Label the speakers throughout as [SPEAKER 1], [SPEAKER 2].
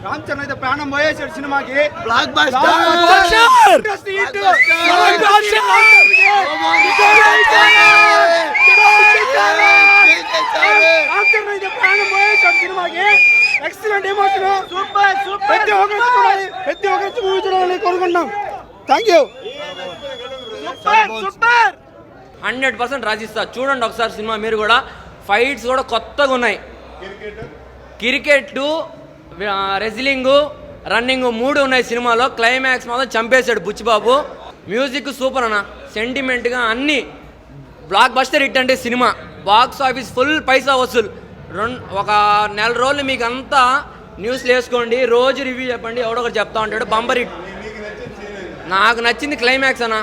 [SPEAKER 1] రామ్ చరణ్ అయితే ప్రాణం పోయేసాడు సినిమాకి.
[SPEAKER 2] బ్లాక్ బస్టర్
[SPEAKER 1] సినిమాకి ఎక్సలెంట్ ఎమోషన్. Super super. ప్రతి ఒక్కరు మూవీ చూడాలని కోరుకుంటున్నాం. Thank you. సూపర్
[SPEAKER 3] 100% రాసిస్తా. చూడండి ఒకసారి సినిమా మీరు కూడా. ఫైట్స్ కూడా కొత్తగా ఉన్నాయి. క్రికెట్, రెజ్లింగ్, రన్నింగ్ 3 ఉన్నాయి సినిమాలో. క్లైమాక్స్ మాత్రం చంపేశాడు బుచ్చిబాబు. మ్యూజిక్ సూపర్ అన్న. సెంటిమెంట్గా అన్నీ బ్లాక్ బస్టర్ హిట్ అంటే సినిమా. బాక్స్ ఆఫీస్ ఫుల్ పైసా వసూలు. ఒక నెల రోజులు మీకు అంతా న్యూస్లు వేసుకోండి, రోజు రివ్యూ చెప్పండి, ఎవడొకటి చెప్తా ఉంటాడు. Bumper hit. నాకు నచ్చింది క్లైమాక్స్ అన్న.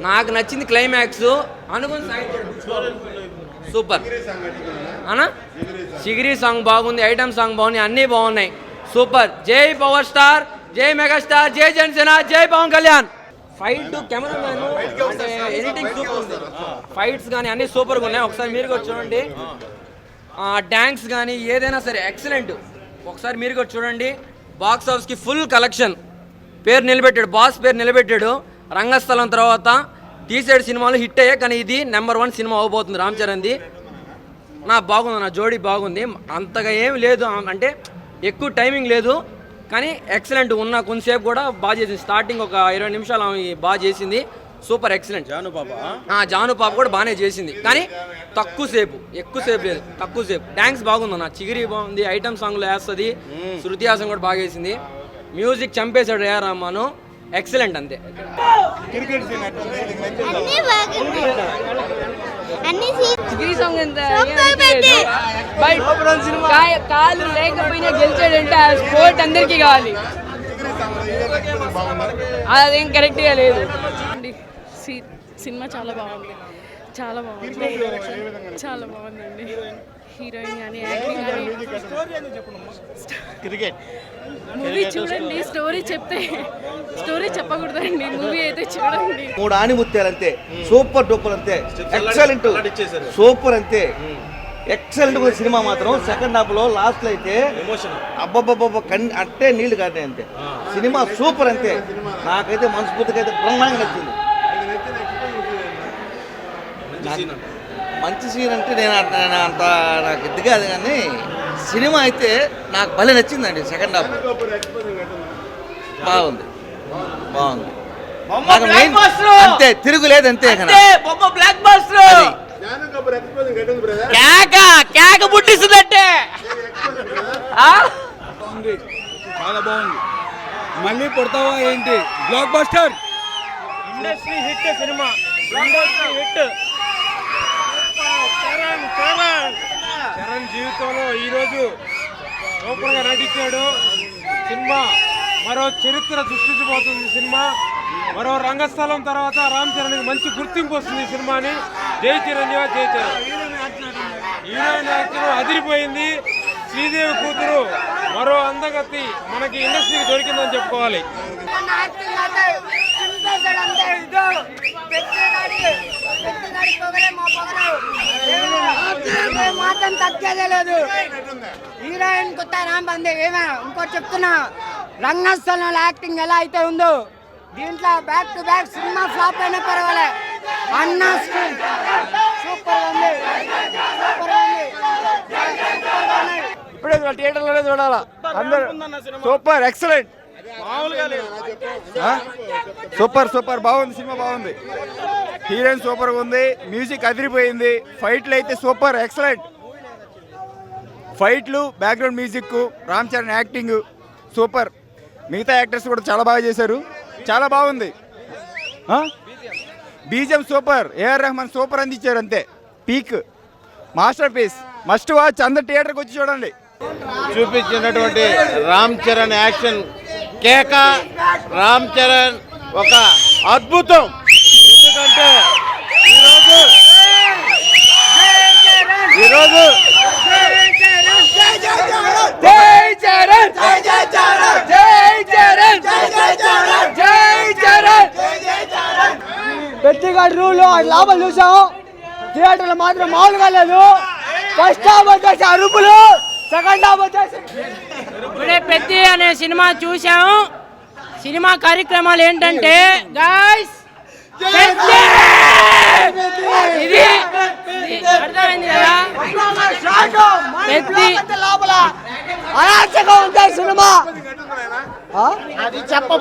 [SPEAKER 3] నాకు నచ్చింది క్లైమాక్స్. అనుకుని సూపర్ అన్న. చిగిరి సాంగ్ బాగుంది, ఐటమ్ సాంగ్ బాగుంది, అన్నీ బాగున్నాయి. సూపర్. జై పవర్ స్టార్, జై మెగాస్టార్, జై జనసేన, జై పవన్ కళ్యాణ్. ఫైట్, కెమెరామ్యాన్, అంటే ఎడిటింగ్ సూపర్ ఉంది. ఫైట్స్ కానీ అన్నీ సూపర్గా ఉన్నాయి. ఒకసారి మీరు కూడా చూడండి. డ్యాన్స్ కానీ ఏదైనా సరే ఎక్సలెంట్. ఒకసారి మీరు కూడా చూడండి. బాక్స్ ఆఫీస్కి ఫుల్ కలెక్షన్. పేరు నిలబెట్టాడు, బాస్ పేరు నిలబెట్టాడు. రంగస్థలం తర్వాత తీసేడు సినిమాలు హిట్ అయ్యాయి, కానీ ఇది నెంబర్ 1 సినిమా అవ్వబోతుంది రామ్ చరణ్ది. బాగుంది, నా జోడీ బాగుంది. అంతగా ఏం లేదు, అంటే ఎక్కువ టైమింగ్ లేదు, కానీ ఎక్సలెంట్. ఉన్న కొంతసేపు కూడా బాగా చేసింది. స్టార్టింగ్ ఒక 20 నిమిషాలు ఆమె బాగా చేసింది. Super excellent. జాను పాప కూడా బాగానే చేసింది, కానీ ఎక్కువసేపు లేదు, తక్కువసేపు. డ్యాన్స్ బాగుంది అన్న. చిగిరి బాగుంది, ఐటమ్ సాంగ్లో వేస్తుంది. శృతి హాసన్ కూడా బాగా వేసింది. మ్యూజిక్ చంపేశాడు ఏఆర్ రెహమాన్. ఎక్సలెంట్ అంతే.
[SPEAKER 4] చిగిరి సాంగ్ ఎంత కాళ్ళు లేకపోయినా గెలిచాడంటే ఆ స్పోర్ట్ అందరికీ కావాలి. అదేం కరెక్ట్గా లేదు. సినిమా చాలా బాగుంది, చాలా బాగుందండి. హీరోయిన్ కానీ యాక్టింగ్ కానీ.
[SPEAKER 2] క్రికెట్
[SPEAKER 4] మూవీ చూడండి. స్టోరీ చెప్పకూడదండి. మూవీ అయితే చూడండి.
[SPEAKER 2] 3 ఆణిముత్యాలు అంతే. సూపర్ డూపర్ అంతే. ఎక్సలెంట్ సూపర్ అంతే. ఎక్సలెంట్ సినిమా మాత్రం. సెకండ్ హాఫ్ లో లాస్ట్ లో అయితే అబ్బబ్బబ్బ అంటే నీళ్లు కాదు అంతే. సినిమా సూపర్ అంతే. నాకైతే మనస్ఫూర్తిగా అయితే బ్రహ్మాండంగా నచ్చింది. మంచి సీన్ అంటే నేను అంత నాకు ఇది కాదు, కానీ సినిమా అయితే నాకు భలే నచ్చిందండి. సెకండ్ హాఫ్ బాగుంది. అంతే, తిరుగులేదు అంతే.
[SPEAKER 3] బ్లాక్ బస్టర్ కేక పుట్టిస్తుందంటే
[SPEAKER 1] చాలా బాగుంది. మళ్ళీ పుడతావా ఏంటి? Block buster.
[SPEAKER 3] Industry hit cinema. Industry hit.
[SPEAKER 5] Charan జీవితంలో ఈరోజు సూపర్గా నటించాడు. సినిమా మరో చరిత్ర సృష్టించబోతుంది. సినిమా మరో రంగస్థలం తర్వాత రామ్ చరణ్కి మంచి గుర్తింపు వస్తుంది ఈ సినిమాని. జై చిరంజీవి, జై చరణ్. హీరోయిన్ యాక్టర్ అదిరిపోయింది. శ్రీదేవి కూతురు మరో అందగతి మనకి ఇండస్ట్రీకి దొరికిందని చెప్పుకోవాలి.
[SPEAKER 6] మాత్రం తగ్గేదే లేదు. హీరోయిన్ కొత్త రామ్ బందే. ఇంకోటి చెప్తున్నా, రంగస్థలంలో యాక్టింగ్ ఎలా అయితే ఉందో దీంట్లో back to back cinema flop అయినా పర్వాలే. అన్న స్క్రీన్ సూపర్ ఉంది.
[SPEAKER 1] ఇప్పుడే థియేటర్లోనే చూడాలా అందరూ. Super excellent. సూపర్ బాగుంది. సినిమా బాగుంది. హీరోయిన్ సూపర్గా ఉంది. మ్యూజిక్ అదిరిపోయింది. ఫైట్లు అయితే సూపర్ ఎక్సలెంట్. ఫైట్లు, background music, Ram Charan acting super. మిగతా యాక్టర్స్ కూడా చాలా బాగా చేశారు. చాలా బాగుంది. BGM super. A R Rahman super అందించారు అంతే. Peak masterpiece. Must watch. అందరు థియేటర్కి వచ్చి చూడండి.
[SPEAKER 2] చూపించినటువంటి రామ్ చరణ్ యాక్షన్ కేక. రామ్ చరణ్ ఒక అద్భుతం. ఎందుకంటే ఈరోజు
[SPEAKER 1] పెట్టిగాడి రూల్ లాభాలు చూసాం. థియేటర్లు మాత్రం మామూలుగా లేదు. ఫస్ట్ హాఫ్ వచ్చేసి అరుపులు, సెకండ్ హాఫ్ వచ్చేసి
[SPEAKER 4] ఇప్పుడే పెద్ది అనే సినిమా చూసాము. సినిమా కార్యక్రమాలు ఏంటంటే గాయ్స్ ఇది అర్థమైంది కదా. పెద్ది
[SPEAKER 6] లోపల అరాచకం ఉంది సినిమా. అది చెప్ప